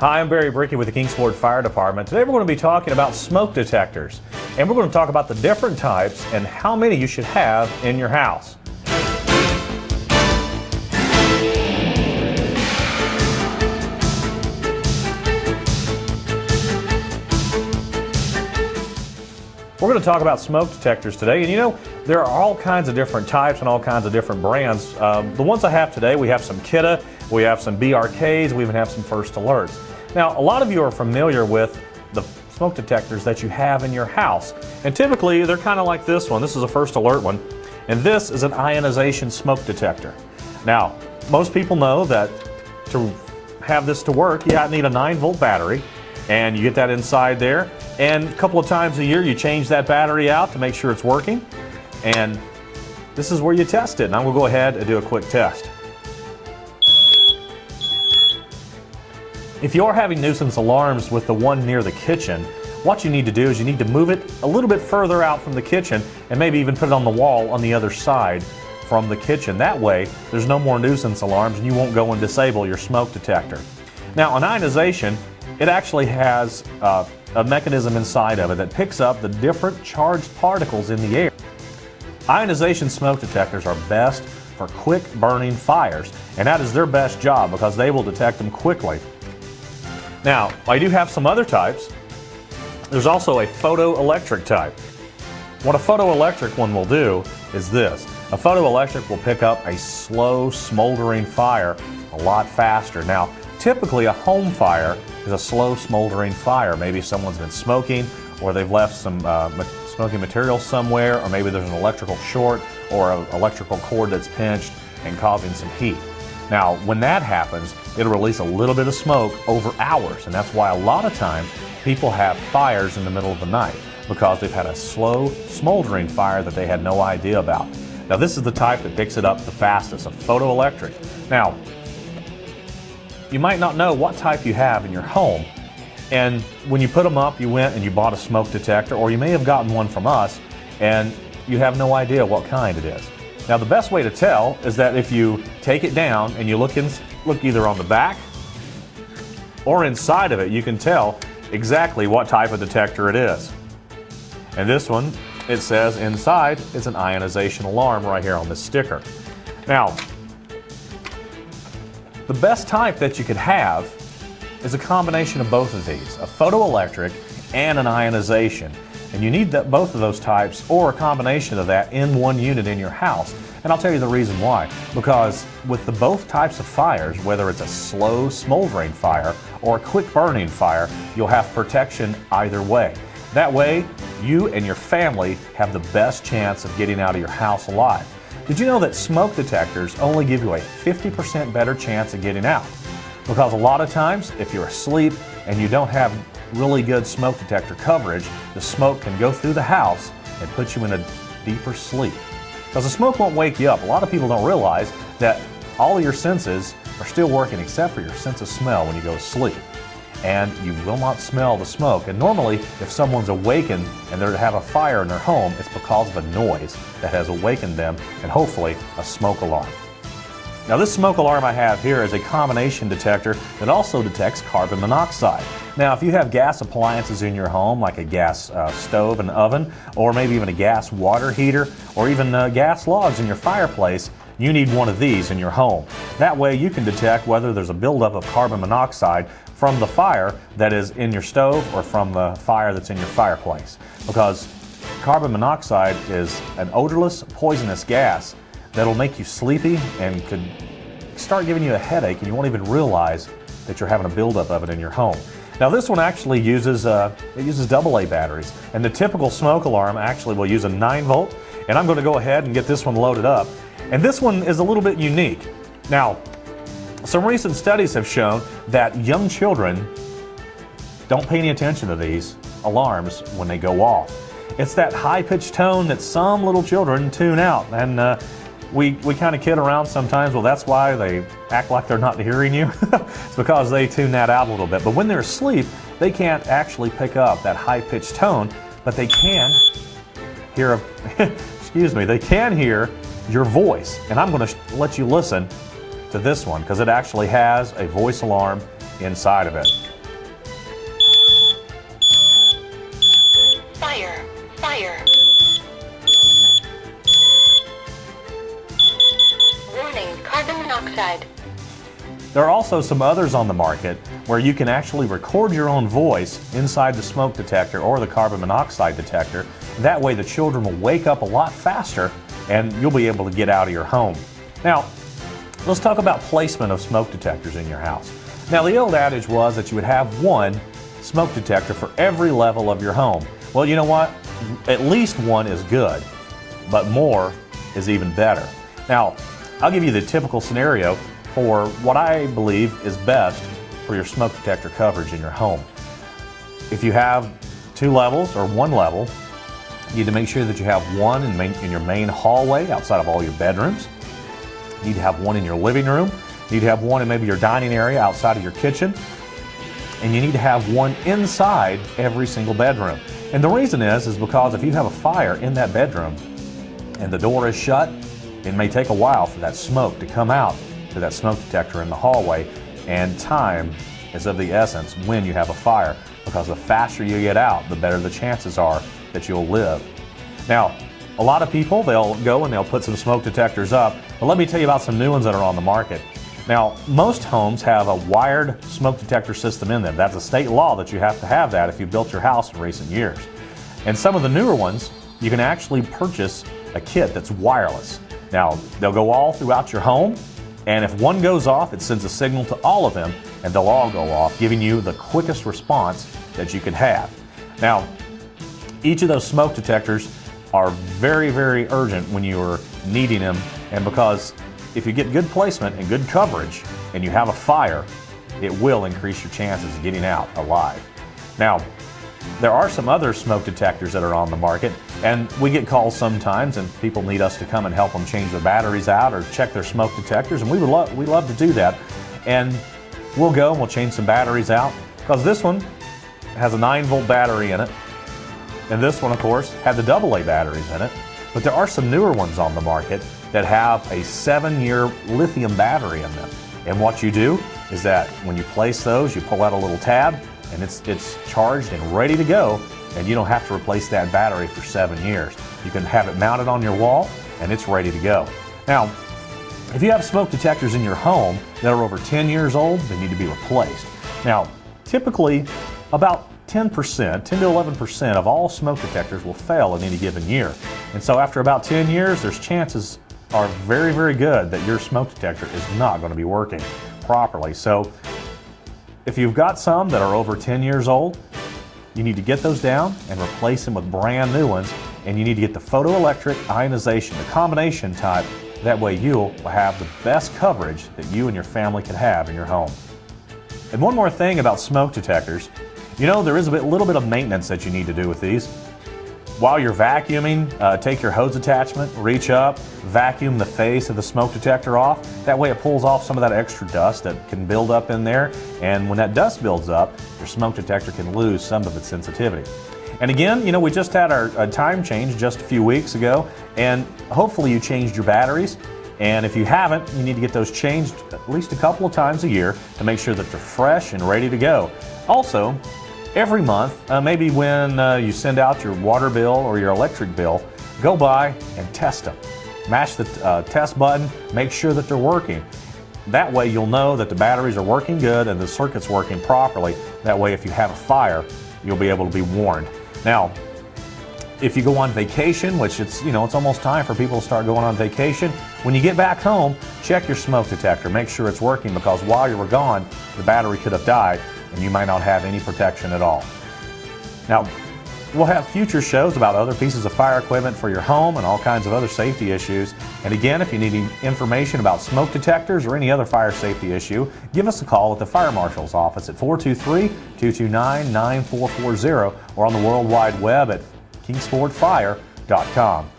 Hi, I'm Barry Brickey with the Kingsport Fire Department. Today we're going to be talking about smoke detectors. And we're going to talk about the different types and how many you should have in your house. We're going to talk about smoke detectors today, and you know, there are all kinds of different types and all kinds of different brands. The ones I have today, we have some Kidde, we have some BRKs, we even have some First Alerts. Now, a lot of you are familiar with the smoke detectors that you have in your house, and typically they're kind of like this one. This is a First Alert one, and this is an ionization smoke detector. Now, most people know that to have this to work, you need a 9-volt battery, and you get that inside there. And a couple of times a year you change that battery out to make sure it's working. And this is where you test it. And I'm going to go ahead and do a quick test. If you are having nuisance alarms with the one near the kitchen, what you need to do is you need to move it a little bit further out from the kitchen and maybe even put it on the wall on the other side from the kitchen. That way there's no more nuisance alarms and you won't go and disable your smoke detector. Now, an ionization, it actually has a mechanism inside of it that picks up the different charged particles in the air. Ionization smoke detectors are best for quick burning fires, and that is their best job because they will detect them quickly. Now, I do have some other types. There's also a photoelectric type. What a photoelectric one will do is this. A photoelectric will pick up a slow, smoldering fire a lot faster. Now, typically a home fire is a slow smoldering fire. Maybe someone's been smoking, or they've left some smoking material somewhere, or maybe there's an electrical short or an electrical cord that's pinched and causing some heat. Now, when that happens, it'll release a little bit of smoke over hours, and that's why a lot of times people have fires in the middle of the night, because they've had a slow smoldering fire that they had no idea about. Now, this is the type that picks it up the fastest, a photoelectric. Now, you might not know what type you have in your home, and when you put them up, you went and you bought a smoke detector, or you may have gotten one from us and you have no idea what kind it is. Now, the best way to tell is that if you take it down and you look either on the back or inside of it, you can tell exactly what type of detector it is. And this one, it says inside is an ionization alarm right here on this sticker. Now, the best type that you could have is a combination of both of these, a photoelectric and an ionization. And you need both of those types or a combination of that in one unit in your house. And I'll tell you the reason why. Because with both types of fires, whether it's a slow smoldering fire or a quick burning fire, you'll have protection either way. That way, you and your family have the best chance of getting out of your house alive. Did you know that smoke detectors only give you a 50% better chance of getting out? Because a lot of times, if you're asleep and you don't have really good smoke detector coverage, the smoke can go through the house and put you in a deeper sleep. Because the smoke won't wake you up. A lot of people don't realize that all of your senses are still working except for your sense of smell when you go to sleep. And you will not smell the smoke. And normally, if someone's awakened and they're to have a fire in their home, it's because of a noise that has awakened them, and hopefully a smoke alarm. Now, this smoke alarm I have here is a combination detector that also detects carbon monoxide. Now, if you have gas appliances in your home, like a gas stove and oven, or maybe even a gas water heater, or even gas logs in your fireplace, you need one of these in your home. That way you can detect whether there's a buildup of carbon monoxide from the fire that is in your stove or from the fire that's in your fireplace. Because carbon monoxide is an odorless, poisonous gas that'll make you sleepy and could start giving you a headache, and you won't even realize that you're having a buildup of it in your home. Now, this one actually uses AA batteries, and the typical smoke alarm actually will use a 9-volt, and I'm going to go ahead and get this one loaded up. And this one is a little bit unique. Now, some recent studies have shown that young children don't pay any attention to these alarms when they go off. It's that high-pitched tone that some little children tune out, and we kind of kid around sometimes, well, that's why they act like they're not hearing you. It's because they tune that out a little bit. But when they're asleep, they can't actually pick up that high-pitched tone, but they can hear, they can hear your voice. And I'm going to let you listen to this one because it actually has a voice alarm inside of it. Fire, fire. Warning, carbon monoxide. There are also some others on the market where you can actually record your own voice inside the smoke detector or the carbon monoxide detector. That way the children will wake up a lot faster and you'll be able to get out of your home. Now, let's talk about placement of smoke detectors in your house. Now, the old adage was that you would have one smoke detector for every level of your home. Well, you know what? At least one is good, but more is even better. Now, I'll give you the typical scenario for what I believe is best for your smoke detector coverage in your home. If you have two levels or one level, you need to make sure that you have one in your main hallway outside of all your bedrooms. You need to have one in your living room. You need to have one in maybe your dining area outside of your kitchen. And you need to have one inside every single bedroom. And the reason is because if you have a fire in that bedroom and the door is shut, it may take a while for that smoke to come out to that smoke detector in the hallway, and time is of the essence when you have a fire, because the faster you get out, the better the chances are that you'll live. Now, a lot of people, they'll go and they'll put some smoke detectors up, but let me tell you about some new ones that are on the market. Now, most homes have a wired smoke detector system in them. That's a state law that you have to have that if you built your house in recent years. And some of the newer ones, you can actually purchase a kit that's wireless. Now, they'll go all throughout your home, and if one goes off, it sends a signal to all of them, and they'll all go off, giving you the quickest response that you can have. Now, each of those smoke detectors are very, very urgent when you are needing them, and because if you get good placement and good coverage and you have a fire, it will increase your chances of getting out alive. Now, there are some other smoke detectors that are on the market, and we get calls sometimes and people need us to come and help them change the batteries out or check their smoke detectors, and we love to do that. And we'll go and we'll change some batteries out, because this one has a 9-volt battery in it, and this one, of course, had the AA batteries in it. But there are some newer ones on the market that have a 7-year lithium battery in them. And what you do is that when you place those, you pull out a little tab, and it's charged and ready to go, and you don't have to replace that battery for 7 years. You can have it mounted on your wall, and it's ready to go. Now, if you have smoke detectors in your home that are over 10 years old, they need to be replaced. Now, typically, about 10% to 11% of all smoke detectors will fail in any given year. And so after about 10 years, there's chances are very, very good that your smoke detector is not going to be working properly. So if you've got some that are over 10 years old, you need to get those down and replace them with brand new ones, and you need to get the photoelectric ionization, the combination type. That way you'll have the best coverage that you and your family can have in your home. And one more thing about smoke detectors, you know, there is a little bit of maintenance that you need to do with these. While you're vacuuming, take your hose attachment, reach up, vacuum the face of the smoke detector off. That way it pulls off some of that extra dust that can build up in there, and when that dust builds up, your smoke detector can lose some of its sensitivity. And again, you know, we just had our time change just a few weeks ago, and hopefully you changed your batteries. And if you haven't, you need to get those changed at least a couple of times a year to make sure that they're fresh and ready to go. Also, every month, maybe when you send out your water bill or your electric bill, go by and test them. Mash the test button, make sure that they're working. That way you'll know that the batteries are working good and the circuit's working properly. That way if you have a fire, you'll be able to be warned. Now, if you go on vacation, which it's almost time for people to start going on vacation, when you get back home, check your smoke detector. Make sure it's working, because while you were gone, the battery could have died and you might not have any protection at all. Now, we'll have future shows about other pieces of fire equipment for your home and all kinds of other safety issues. And again, if you need information about smoke detectors or any other fire safety issue, give us a call at the Fire Marshal's office at 423-229-9440 or on the World Wide Web at kingsportfire.com.